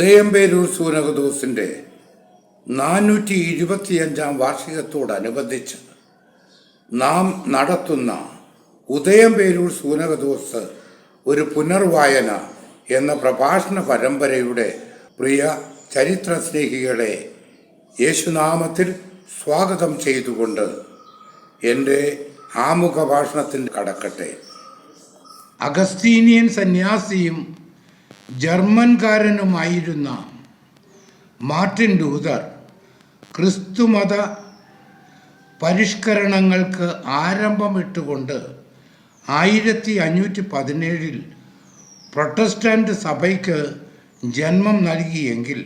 ഉദയംപേരൂർ സൂനകദോസിൻ്റെ 425 വാർഷികത്തോടനുബന്ധിച്ച് നാം നടത്തുന്ന ഉദയംപേരൂർ സൂനകദോസ് ഒരു പുനർവായന എന്ന പ്രഭാഷണ പരമ്പരയുടെ പ്രിയ ചരിത്ര സ്നേഹികളെ യേശുനാമത്തിൽ സ്വാഗതം ചെയ്തുകൊണ്ട് എൻ്റെ ആമുഖ ഭാഷണത്തിന് കടക്കട്ടെ. അഗസ്തീനിയൻ സന്യാസിയും ജർമ്മൻകാരനുമായിരുന്ന മാർട്ടിൻ ലൂതർ ക്രിസ്തുമത പരിഷ്കരണങ്ങൾക്ക് ആരംഭമിട്ടുകൊണ്ട് 1517 പ്രൊട്ടസ്റ്റന്റ് സഭയ്ക്ക് ജന്മം നൽകിയെങ്കിൽ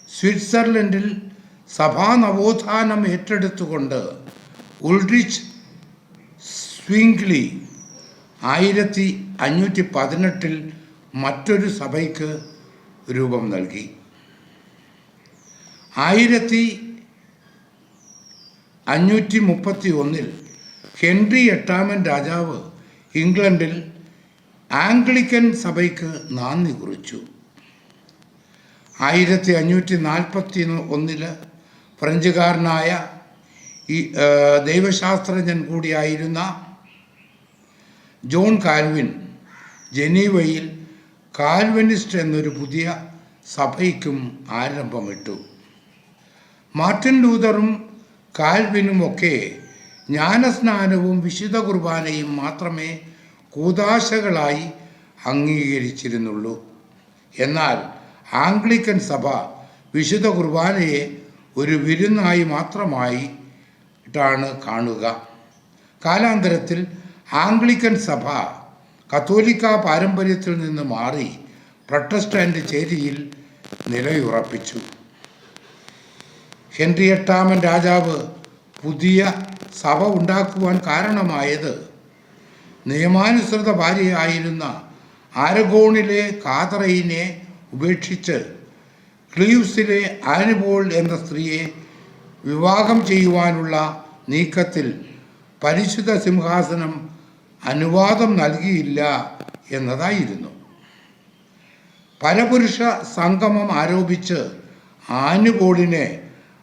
സ്വിറ്റ്സർലൻഡിൽ സഭാ നവോത്ഥാനം ഏറ്റെടുത്തുകൊണ്ട് ഉൾറിച്ച് സ്വിംഗ്ലി 1518 മറ്റൊരു സഭയ്ക്ക് രൂപം നൽകി. 1531 ഹെൻറി VIII രാജാവ് ഇംഗ്ലണ്ടിൽ ആംഗ്ലിക്കൻ സഭയ്ക്ക് നാന്ദി കുറിച്ചു. 1541 ഫ്രഞ്ചുകാരനായ ദൈവശാസ്ത്രജ്ഞൻ കൂടിയായിരുന്ന ജോൺ കാൽവിൻ ജനീവയിൽ കാൽവിനിസ്റ്റ് എന്നൊരു പുതിയ സഭയ്ക്കും ആരംഭമിട്ടു. മാർട്ടിൻ ലൂതറും കാൽവിനുമൊക്കെ ജ്ഞാനസ്നാനവും വിശുദ്ധ കുർബാനയും മാത്രമേ കൂദാശകളായി അംഗീകരിച്ചിരുന്നുള്ളൂ. എന്നാൽ ആംഗ്ലിക്കൻ സഭ വിശുദ്ധ കുർബാനയെ ഒരു വിരുന്നായി മാത്രമായിട്ടാണ് കാണുക. കാലാന്തരത്തിൽ ആംഗ്ലിക്കൻ സഭ കത്തോലിക്ക പാരമ്പര്യത്തിൽ നിന്ന് മാറി പ്രൊട്ടസ്റ്റന്റ് ചേരിയിൽ നിലയുറപ്പിച്ചു. ഹെൻറി VIII രാജാവ് പുതിയ സഭ ഉണ്ടാക്കുവാൻ കാരണമായത് നിയമാനുസൃത ഭാര്യയായിരുന്ന ആരഗോണിലെ കാതറൈനെ ഉപേക്ഷിച്ച് ക്ലീവ്സിലെ ആനിബോൾ എന്ന സ്ത്രീയെ വിവാഹം ചെയ്യുവാനുള്ള നീക്കത്തിൽ പരിശുദ്ധ സിംഹാസനം അനുവാദം നൽകിയില്ല എന്നതായിരുന്നു. പരപുരുഷ സംഗമം ആരോപിച്ച് ആനുബോളിനെ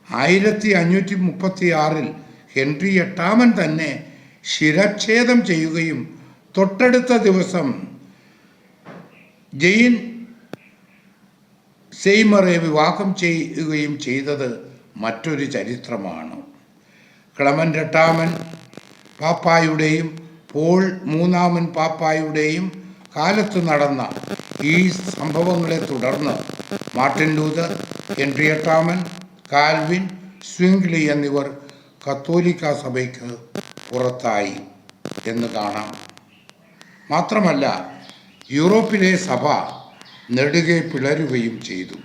1536 ഹെൻറി VIII തന്നെ ശിരച്ഛേദം ചെയ്യുകയും തൊട്ടടുത്ത ദിവസം ജെയിൻ സെയ്മറെ വിവാഹം ചെയ്യുകയും ചെയ്തത് മറ്റൊരു ചരിത്രമാണ്. ക്ലെമന്റ് VIII പാപ്പായുടെയും പോൾ III പാപ്പായുടെയും കാലത്ത് നടന്ന ഈ സംഭവങ്ങളെ തുടർന്ന് Martin Luther, Henry VIII, Calvin, Zwingli എന്നിവർ കത്തോലിക്ക സഭയ്ക്ക് പുറത്തായി എന്ന് കാണാം. മാത്രമല്ല യൂറോപ്പിലെ സഭ നെടുകെ പിളരുകയും ചെയ്തു.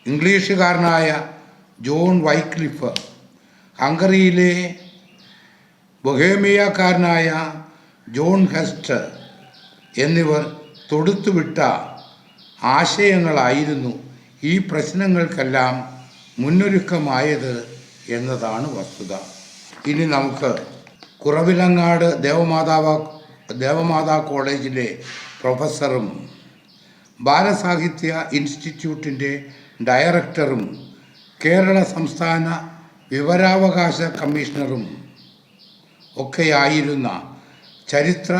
ഇംഗ്ലീഷുകാരനായ ജോൺ വൈക്ലിഫ്, ഹംഗറിയിലെ ബൊഹേമിയക്കാരനായ ജോൺ ഹെസ്റ്റ് എന്നിവർ തൊടുത്തുവിട്ട ആശയങ്ങളായിരുന്നു ഈ പ്രശ്നങ്ങൾക്കെല്ലാം മുന്നൊരുക്കമായത് എന്നതാണ് വസ്തുത. ഇനി നമുക്ക് കുറവിലങ്ങാട് ദേവമാതാ കോളേജിലെ പ്രൊഫസറും ബാലസാഹിത്യ ഇൻസ്റ്റിറ്റ്യൂട്ടിൻ്റെ ഡയറക്ടറും കേരള സംസ്ഥാന വിവരാവകാശ കമ്മീഷണറും ഒക്കെയായിരുന്ന ചരിത്ര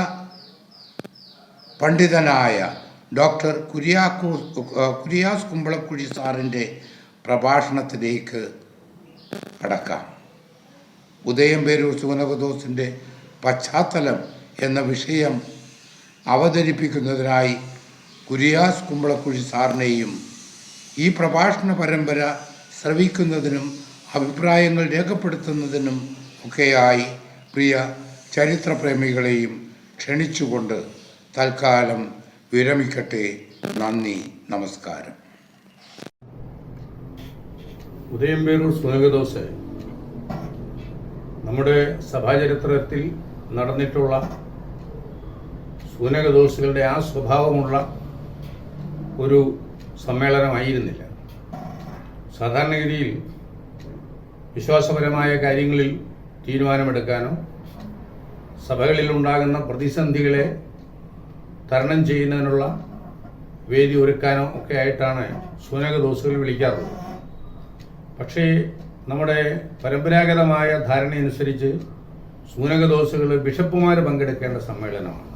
പണ്ഡിതനായ ഡോക്ടർ കുര്യാസ് കുമ്പളക്കുഴി സാറിൻ്റെ പ്രഭാഷണത്തിലേക്ക് കടക്കാം. ഉദയംപേരൂർ സൂനകദോസിൻ്റെ പശ്ചാത്തലം എന്ന വിഷയം അവതരിപ്പിക്കുന്നതിനായി കുര്യാസ് കുമ്പളക്കുഴി സാറിനെയും ഈ പ്രഭാഷണ പരമ്പര ശ്രവിക്കുന്നതിനും അഭിപ്രായങ്ങൾ രേഖപ്പെടുത്തുന്നതിനും ഒക്കെയായി പ്രിയ ചരിത്രപ്രേമികളെയും ക്ഷണിച്ചുകൊണ്ട് തൽക്കാലം വിരമിക്കട്ടെ. നന്ദി, നമസ്കാരം. ഉദയംപേരൂർ സൂനകദോസ് നമ്മുടെ സഭാചരിത്രത്തിൽ നടന്നിട്ടുള്ള സൂനകദോസുകളുടെ ആ സ്വഭാവമുള്ള ഒരു സമ്മേളനമായിരുന്നില്ല. സാധാരണഗതിയിൽ വിശ്വാസപരമായ കാര്യങ്ങളിൽ തീരുമാനമെടുക്കാനോ സഭകളിൽ ഉണ്ടാകുന്ന പ്രതിസന്ധികളെ തരണം ചെയ്യുന്നതിനുള്ള വേദി ഒരുക്കാനോ ഒക്കെ ആയിട്ടാണ് സൂനകദോസുകൾ വിളിക്കാറുള്ളത്. പക്ഷേ നമ്മുടെ പരമ്പരാഗതമായ ധാരണയനുസരിച്ച് സൂനകദോസുകൾ ബിഷപ്പുമാർ പങ്കെടുക്കേണ്ട സമ്മേളനമാണ്.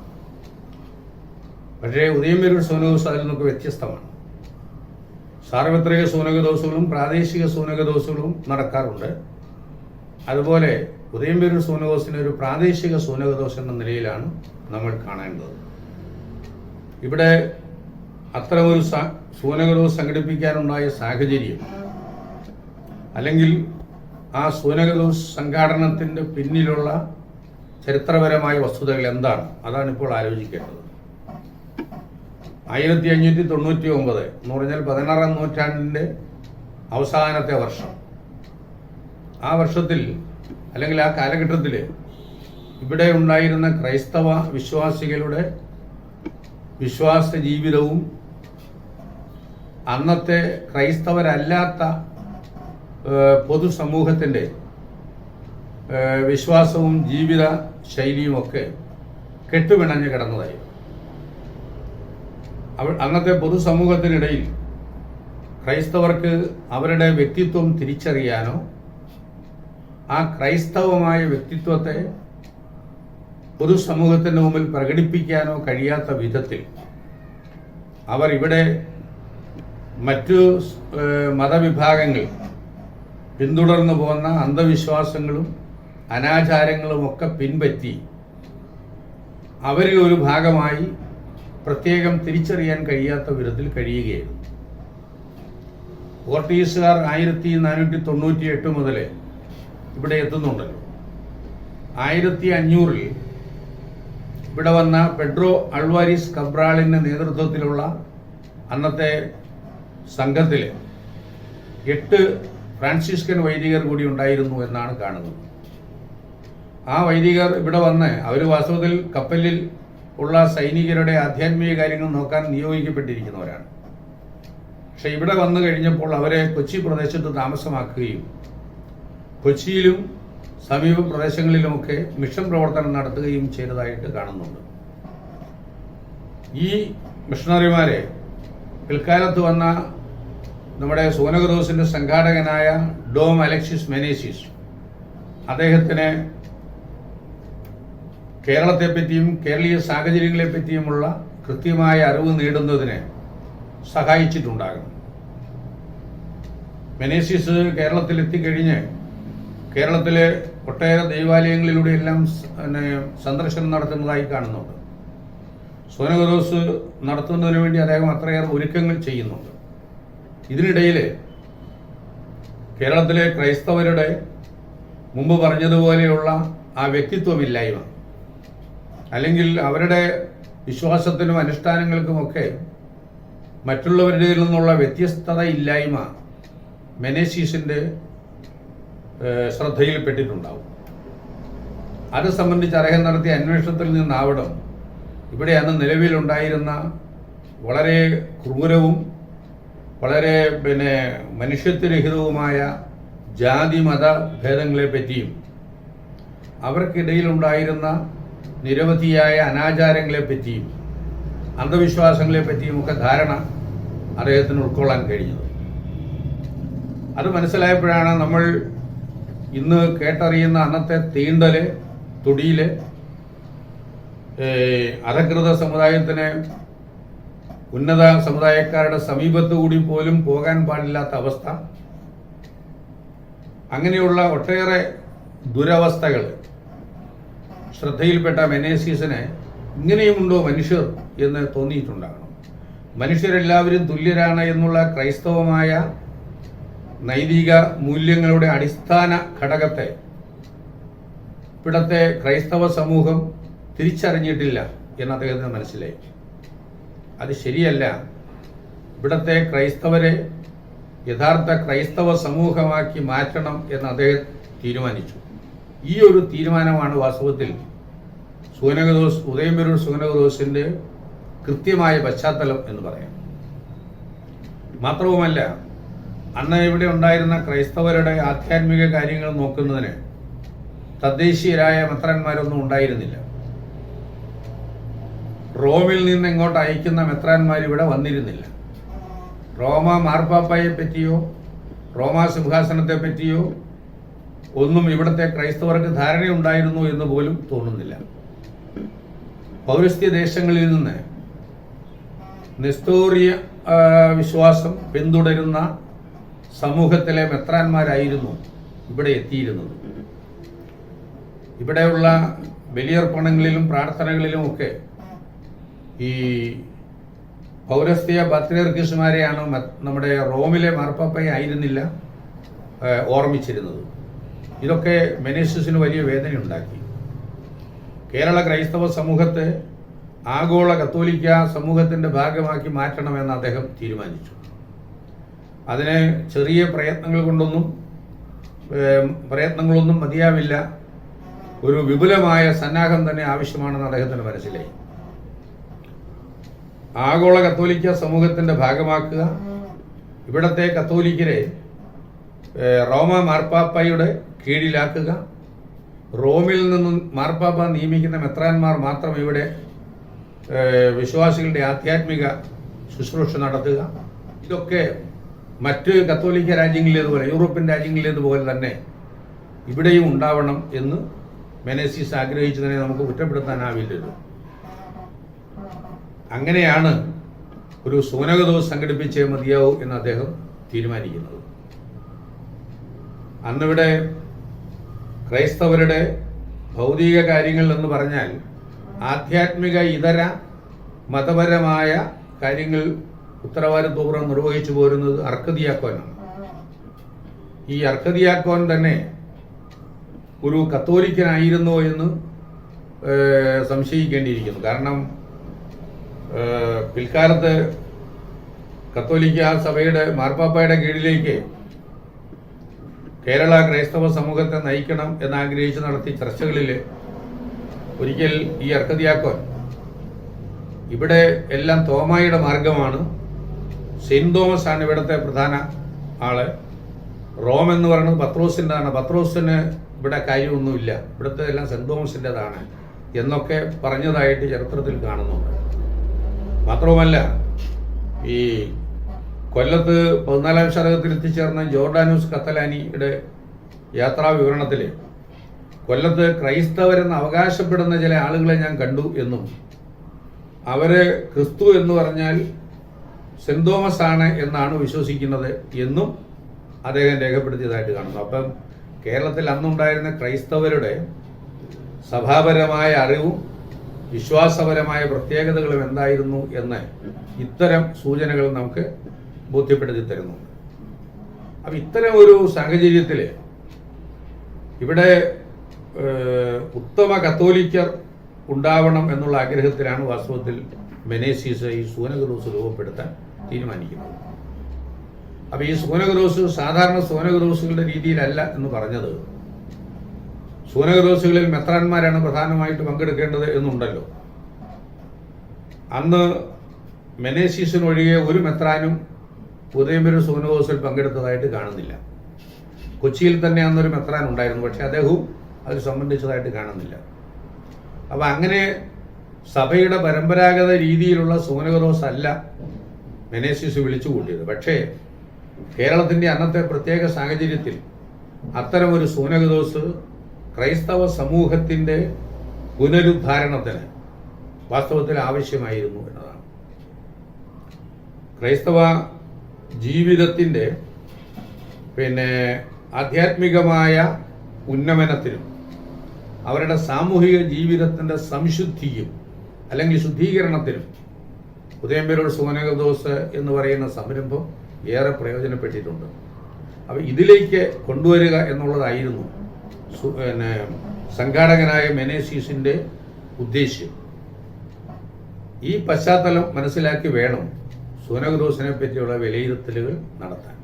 പക്ഷേ ഉദയംപേരൂർ സൂനകദോസ് അതിൽ നിന്നൊക്കെ വ്യത്യസ്തമാണ്. സാർവത്രിക സൂനകദോസുകളും പ്രാദേശിക സൂനകദോസുകളും നടക്കാറുണ്ട്. അതുപോലെ ഉദയംപേരൂർ സൂനകദോസിനെ ഒരു പ്രാദേശിക സൂനകദോസ് എന്ന നിലയിലാണ് നമ്മൾ കാണേണ്ടത്. ഇവിടെ അത്തരമൊരു സൂനകദോസ് സംഘടിപ്പിക്കാനുണ്ടായ സാഹചര്യം അല്ലെങ്കിൽ ആ സൂനകദോസ് സംഘാടനത്തിൻ്റെ പിന്നിലുള്ള ചരിത്രപരമായ വസ്തുതകൾ എന്താണ്, അതാണ് ഇപ്പോൾ ആലോചിക്കേണ്ടത്. 1599 എന്ന് പറഞ്ഞാൽ 16-ാം നൂറ്റാണ്ടിൻ്റെ അവസാനത്തെ വർഷം. ആ വർഷത്തിൽ അല്ലെങ്കിൽ ആ കാലഘട്ടത്തിൽ ഇവിടെ ഉണ്ടായിരുന്ന ക്രൈസ്തവ വിശ്വാസികളുടെ വിശ്വാസ ജീവിതവും അന്നത്തെ ക്രൈസ്തവരല്ലാത്ത പൊതുസമൂഹത്തിൻ്റെ വിശ്വാസവും ജീവിത ശൈലിയുമൊക്കെ കെട്ടുപിണഞ്ഞ് കിടന്നതായി. അന്നത്തെ പൊതുസമൂഹത്തിനിടയിൽ ക്രൈസ്തവർക്ക് അവരുടെ വ്യക്തിത്വം തിരിച്ചറിയാനോ ആ ക്രൈസ്തവമായ വ്യക്തിത്വത്തെ പൊതുസമൂഹത്തിൻ്റെ മുമ്പിൽ പ്രകടിപ്പിക്കാനോ കഴിയാത്ത വിധത്തിൽ അവർ ഇവിടെ മറ്റു മതവിഭാഗങ്ങൾ പിന്തുടർന്നു പോകുന്ന അന്ധവിശ്വാസങ്ങളും അനാചാരങ്ങളുമൊക്കെ പിൻപറ്റി അവരിൽ ഒരു ഭാഗമായി പ്രത്യേകം തിരിച്ചറിയാൻ കഴിയാത്ത വിധത്തിൽ കഴിയുകയായിരുന്നു. പോർട്ടുഗീസുകാർ 1498 മുതൽ ഇവിടെ എത്തുന്നുണ്ടല്ലോ. 1500 ഇവിടെ വന്ന പെഡ്രോ അൾവാരിസ് കബ്രാളിൻ്റെ നേതൃത്വത്തിലുള്ള അന്നത്തെ സംഘത്തിൽ 8 ഫ്രാൻസിസ്കൻ വൈദികർ കൂടി ഉണ്ടായിരുന്നു എന്നാണ് കാണുന്നത്. ആ വൈദികർ ഇവിടെ വന്ന് അവർ വാസ്തവത്തിൽ കപ്പലിൽ ഉള്ള സൈനികരുടെ ആധ്യാത്മിക കാര്യങ്ങൾ നോക്കാൻ നിയോഗിക്കപ്പെട്ടിരിക്കുന്നവരാണ്. പക്ഷെ ഇവിടെ വന്നു കഴിഞ്ഞപ്പോൾ അവരെ കൊച്ചി പ്രദേശത്ത് താമസമാക്കുകയും കൊച്ചിയിലും സമീപ പ്രദേശങ്ങളിലുമൊക്കെ മിഷൻ പ്രവർത്തനം നടത്തുകയും ചെയ്തതായിട്ട് കാണുന്നുണ്ട്. ഈ മിഷണറിമാരെ പിൽക്കാലത്ത് വന്ന നമ്മുടെ സൂനകദോസിൻ്റെ സംഘാടകനായ ഡോം അലക്സിസ് മെനേസിസ് അദ്ദേഹത്തിന് കേരളത്തെപ്പറ്റിയും കേരളീയ സാഹചര്യങ്ങളെപ്പറ്റിയുമുള്ള കൃത്യമായ അറിവ് നേടുന്നതിന് സഹായിച്ചിട്ടുണ്ടാകും. മെനേസിസ് കേരളത്തിൽ എത്തിക്കഴിഞ്ഞ് കേരളത്തിലെ ഒട്ടേറെ ദൈവാലയങ്ങളിലൂടെയെല്ലാം സന്ദർശനം നടത്തുന്നതായി കാണുന്നുണ്ട്. സൂനകദോസ് നടത്തുന്നതിന് വേണ്ടി അദ്ദേഹം അത്രയേറെ ഒരുക്കങ്ങൾ ചെയ്യുന്നുണ്ട്. ഇതിനിടയിൽ കേരളത്തിലെ ക്രൈസ്തവരുടെ മുമ്പ് പറഞ്ഞതുപോലെയുള്ള ആ വ്യക്തിത്വമില്ലായ്മ അല്ലെങ്കിൽ അവരുടെ വിശ്വാസത്തിനും അനുഷ്ഠാനങ്ങൾക്കുമൊക്കെ മറ്റുള്ളവരുടെ നിന്നുള്ള വ്യത്യസ്തത ഇല്ലായ്മ മെനേസിസിൻ്റെ ശ്രദ്ധയിൽപ്പെട്ടിട്ടുണ്ടാവും. അത് സംബന്ധിച്ച് അദ്ദേഹം നടത്തിയ അന്വേഷണത്തിൽ നിന്നാവണം ഇവിടെ അന്ന് നിലവിലുണ്ടായിരുന്ന വളരെ ക്രൂരവും വളരെ മനുഷ്യത്വരഹിതവുമായ ജാതി മത ഭേദങ്ങളെപ്പറ്റിയും അവർക്കിടയിലുണ്ടായിരുന്ന നിരവധിയായ അനാചാരങ്ങളെപ്പറ്റിയും അന്ധവിശ്വാസങ്ങളെപ്പറ്റിയും ഒക്കെ ധാരണ അദ്ദേഹത്തിന് ഉൾക്കൊള്ളാൻ കഴിഞ്ഞത്. അത് മനസ്സിലായപ്പോഴാണ് നമ്മൾ ഇന്ന് കേട്ടറിയുന്ന അന്നത്തെ തീണ്ടല് തുടിയില് അധകൃത സമുദായത്തിന് ഉന്നത സമുദായക്കാരുടെ സമീപത്തു കൂടി പോലും പോകാൻ പാടില്ലാത്ത അവസ്ഥ, അങ്ങനെയുള്ള ഒട്ടേറെ ദുരവസ്ഥകൾ ശ്രദ്ധയിൽപ്പെട്ട മെനേസിസിന് ഇങ്ങനെയുമുണ്ടോ മനുഷ്യർ എന്ന് തോന്നിയിട്ടുണ്ടാകണം. മനുഷ്യരെല്ലാവരും തുല്യരാണ് എന്നുള്ള ക്രൈസ്തവമായ നൈതിക മൂല്യങ്ങളുടെ അടിസ്ഥാന ഘടകത്തെ ഇവിടത്തെ ക്രൈസ്തവ സമൂഹം തിരിച്ചറിഞ്ഞിട്ടില്ല എന്ന് അദ്ദേഹത്തിന് മനസ്സിലായി. അത് ശരിയല്ല. ഇവിടത്തെ ക്രൈസ്തവരെ യഥാർത്ഥ ക്രൈസ്തവ സമൂഹമാക്കി മാറ്റണം എന്ന് അദ്ദേഹം തീരുമാനിച്ചു. ഈ ഒരു തീരുമാനമാണ് വാസ്തവത്തിൽ ഉദയംപേരൂർ സൂനകദോസിൻ്റെ കൃത്യമായ പശ്ചാത്തലം എന്ന് പറയാം. മാത്രവുമല്ല, അന്ന് ഇവിടെ ഉണ്ടായിരുന്ന ക്രൈസ്തവരുടെ ആധ്യാത്മിക കാര്യങ്ങൾ നോക്കുന്നതിന് തദ്ദേശീയരായ മെത്രാന്മാരൊന്നും ഉണ്ടായിരുന്നില്ല. റോമിൽ നിന്ന് ഇങ്ങോട്ട് അയക്കുന്ന മെത്രാന്മാർ ഇവിടെ വന്നിരുന്നില്ല. റോമ മാർപ്പാപ്പയെ പറ്റിയോ റോമാ സിംഹാസനത്തെ പറ്റിയോ ഒന്നും ഇവിടുത്തെ ക്രൈസ്തവർക്ക് ധാരണയുണ്ടായിരുന്നു എന്ന് പോലും തോന്നുന്നില്ല. പൗരസ്ത്യ ദേശങ്ങളിൽ നിന്ന് നെസ്തോറിയ വിശ്വാസം പിന്തുടരുന്ന സമൂഹത്തിലെ മെത്രാന്മാരായിരുന്നു ഇവിടെ എത്തിയിരുന്നത്. ഇവിടെയുള്ള ബലിയർപ്പണങ്ങളിലും പ്രാർത്ഥനകളിലും ഒക്കെ ഈ പൗരസ്ത്യ പാത്രിയർക്കീസുമാരെയാണ് നമ്മുടെ റോമിലെ മാർപ്പാപ്പയെ ആയിരുന്നില്ല ഓർമ്മിച്ചിരുന്നത്. ഇതൊക്കെ മെനേഷ്യസിന് വലിയ വേദനയുണ്ടാക്കി. കേരള ക്രൈസ്തവ സമൂഹത്തെ ആഗോള കത്തോലിക്ക സമൂഹത്തിൻ്റെ ഭാഗമാക്കി മാറ്റണമെന്ന് അദ്ദേഹം തീരുമാനിച്ചു. അതിന് ചെറിയ പ്രയത്നങ്ങളൊന്നും മതിയാവില്ല, ഒരു വിപുലമായ സന്നാഹം തന്നെ ആവശ്യമാണെന്ന് അദ്ദേഹത്തിന് മനസ്സിലായി. ആഗോള കത്തോലിക്ക സമൂഹത്തിൻ്റെ ഭാഗമാക്കുക, ഇവിടത്തെ കത്തോലിക്കരെ റോമ മാർപ്പാപ്പയുടെ കീഴിലാക്കുക, റോമിൽ നിന്നും മാർപ്പാപ്പ നിയമിക്കുന്ന മെത്രാന്മാർ മാത്രം ഇവിടെ വിശ്വാസികളുടെ ആധ്യാത്മിക ശുശ്രൂഷ നടത്തുക. ഇതൊക്കെ മറ്റ് കത്തോലിക്ക രാജ്യങ്ങളിലേതുപോലെ യൂറോപ്യൻ രാജ്യങ്ങളിലേതുപോലെ തന്നെ ഇവിടെയും ഉണ്ടാവണം എന്ന് മെനേസിസ് ആഗ്രഹിച്ചതിനെ നമുക്ക് കുറ്റപ്പെടുത്താനാവില്ലല്ലോ. അങ്ങനെയാണ് ഒരു സൂനകദോസ് സംഘടിപ്പിച്ചേ മതിയാവൂ എന്ന് അദ്ദേഹം തീരുമാനിക്കുന്നത്. അന്നിവിടെ ക്രൈസ്തവരുടെ ഭൗതിക കാര്യങ്ങൾ എന്ന് പറഞ്ഞാൽ ആധ്യാത്മിക ഇതര മതപരമായ കാര്യങ്ങൾ ഉത്തരവാദിത്വപൂർവ്വം നിർവഹിച്ചു പോരുന്നത് അർക്കദിയാക്കോനാണ്. ഈ അർക്കദിയാക്കോൻ തന്നെ ഒരു കത്തോലിക്കനായിരുന്നോ എന്ന് സംശയിക്കേണ്ടിയിരിക്കുന്നു. കാരണം പിൽക്കാലത്ത് കത്തോലിക്ക സഭയുടെ മാർപ്പാപ്പയുടെ കീഴിലേക്ക് കേരള ക്രൈസ്തവ സമൂഹത്തെ നയിക്കണം എന്നാഗ്രഹിച്ച് നടത്തിയ ചർച്ചകളിൽ ഒരിക്കൽ ഈ അർക്കദിയാക്കോൻ ഇവിടെ എല്ലാം തോമായുടെ മാർഗമാണ്, സെയിന്റ് തോമസ് ആണ് ഇവിടുത്തെ പ്രധാന ആള്, റോം എന്ന് പറയുന്നത് പത്രോസിൻ്റെതാണ്, പത്രോസിന് ഇവിടെ കാര്യമൊന്നുമില്ല, ഇവിടുത്തെ എല്ലാം സെന്റ് തോമസിൻ്റെതാണ് എന്നൊക്കെ പറഞ്ഞതായിട്ട് ചരിത്രത്തിൽ കാണുന്നുണ്ട്. മാത്രവുമല്ല, ഈ കൊല്ലത്ത് 14-ാം ശതകത്തിൽ എത്തിച്ചേർന്ന ജോർഡാനൂസ് കത്തലാനിയുടെ യാത്രാ വിവരണത്തിൽ കൊല്ലത്ത് ക്രൈസ്തവരെന്ന് അവകാശപ്പെടുന്ന ചില ആളുകളെ ഞാൻ കണ്ടു എന്നും അവര് ക്രിസ്തു എന്ന് പറഞ്ഞാൽ സെന്റ് തോമസ് ആണ് എന്നാണ് വിശ്വസിക്കുന്നത് എന്നും അദ്ദേഹം രേഖപ്പെടുത്തിയതായിട്ട് കാണുന്നു. അപ്പം കേരളത്തിൽ അന്നുണ്ടായിരുന്ന ക്രൈസ്തവരുടെ സഭാപരമായ അറിവും വിശ്വാസപരമായ പ്രത്യേകതകളും എന്തായിരുന്നു എന്ന് ഇത്തരം സൂചനകൾ നമുക്ക് ബോധ്യപ്പെടുത്തി തരുന്നുണ്ട്. അപ്പം ഇത്തരം ഒരു സാഹചര്യത്തിൽ ഇവിടെ ഉത്തമ കത്തോലിക്കർ ഉണ്ടാവണം എന്നുള്ള ആഗ്രഹത്തിലാണ് വാസ്തവത്തിൽ മെനേസിസ് ഈ സൂനകദോസ് രൂപപ്പെടുത്താൻ തീരുമാനിക്കുന്നത്. അപ്പം ഈ സൂനകദോസ് സാധാരണ സൂനകദോസുകളുടെ രീതിയിലല്ല എന്ന് പറഞ്ഞത്, സൂനകദോസുകളിൽ മെത്രാന്മാരാണ് പ്രധാനമായിട്ട് പങ്കെടുക്കേണ്ടത് എന്നുണ്ടല്ലോ. അന്ന് മെനേസിസിനൊഴികെ ഒരു മെത്രാനും ഉദയംപേരൂർ സൂനകദോസിൽ പങ്കെടുത്തതായിട്ട് കാണുന്നില്ല. കൊച്ചിയിൽ തന്നെ അന്നൊരു മെത്രാൻ ഉണ്ടായിരുന്നു, പക്ഷെ അദ്ദേഹവും അതിൽ സംബന്ധിച്ചതായിട്ട് കാണുന്നില്ല. അപ്പം അങ്ങനെ സഭയുടെ പരമ്പരാഗത രീതിയിലുള്ള സൂനകദോസ് അല്ല മെനേസിസ് വിളിച്ചു കൂട്ടിയത്. പക്ഷേ കേരളത്തിൻ്റെ അന്നത്തെ പ്രത്യേക സാഹചര്യത്തിൽ അത്തരമൊരു സൂനകദോസ് ക്രൈസ്തവ സമൂഹത്തിൻ്റെ പുനരുദ്ധാരണത്തിന് വാസ്തവത്തിൽ ആവശ്യമായിരുന്നു എന്നതാണ്. ക്രൈസ്തവ ജീവിതത്തിൻ്റെ ആധ്യാത്മികമായ ഉന്നമനത്തിനും അവരുടെ സാമൂഹിക ജീവിതത്തിൻ്റെ സംശുദ്ധിക്കും അല്ലെങ്കിൽ ശുദ്ധീകരണത്തിനും ഉദയംപേരൂർ സൂനകദോസ് എന്ന് പറയുന്ന സംരംഭം ഏറെ പ്രയോജനപ്പെട്ടിട്ടുണ്ട്. അപ്പം ഇതിലേക്ക് കൊണ്ടുവരിക എന്നുള്ളതായിരുന്നു സംഘാടകനായ മെനേസിസിൻ്റെ ഉദ്ദേശ്യം. ഈ പശ്ചാത്തലം മനസ്സിലാക്കി വേണം സൂനകദോസിനെ പറ്റിയുള്ള വിലയിരുത്തലുകൾ നടത്താൻ.